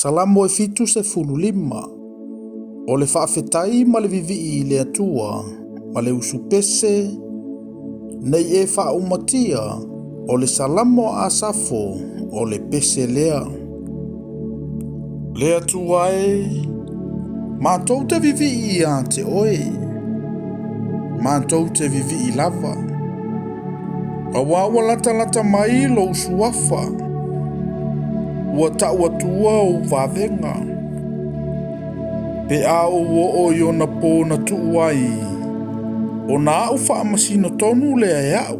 Salamo e fitu se fulu lima. O le whaafetai ma le vivi i le atua, ma le usu pese, nei e wha umatia, o le salamo a safo, o le pese lea. Le atua e, mātou te vivi i a te oe, mātou te vivi i lava. A wawa lata mai lo usu wafa, ua tau atua o wavenga. Pe ao o iona po na tuuai, o na au wha masino tonu le ai au.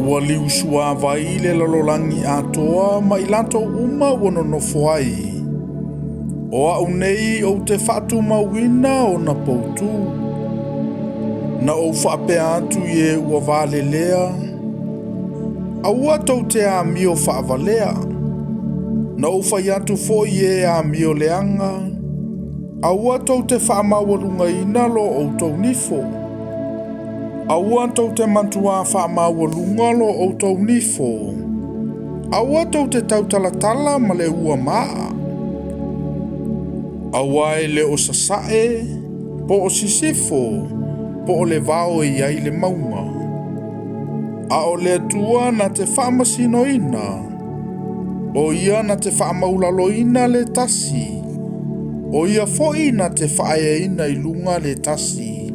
Ua liu sua vai le lalolangi atoa ma ilato uma wana nofo ai. O au nei o te whatu mawina o na poutu. Na o whape atu ye ua vale lea. Aua tau te a mio whaavalea. Na o whai atu fo ye a mio leanga. Aua tau te whaamawalunga ina lo o tau nifo. Aua tau te mantua whaamawalunga lo o tau nifo. Aua tau te tautalatala ma le ua maa. Aua e le o sasae, po o sisifo, po o le vao i ai le maunga. A o le atua na te whaamasino ina. O ia na te whaamaulalo ina le tasi. O ia foi na te whae ina i lunga le tasi.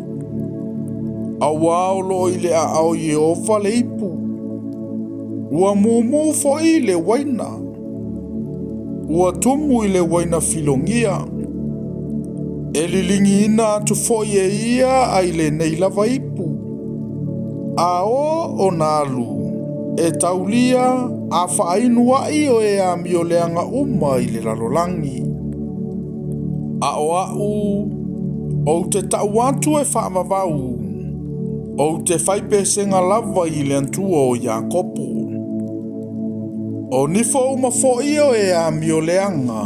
Aua o lo i le a au Yehova le ipu. Ua mumu foi le waina. Ua tumu i le waina filongia. E lilingi ina atu foi e ia ai le nei lava ipu. A o nalu. E taulia a whaainu ai o e a mio leanga uma i le lalolangi. A au, o te tau atu e whaamavau, o te whaipesenga lava i le antua o Iakopo. O nifo uma foi o e a mio leanga,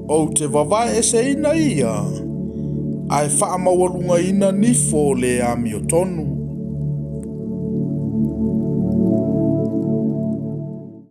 o te wawae e se ina ia, ai whaamawalunga ina nifo le a mio tonu.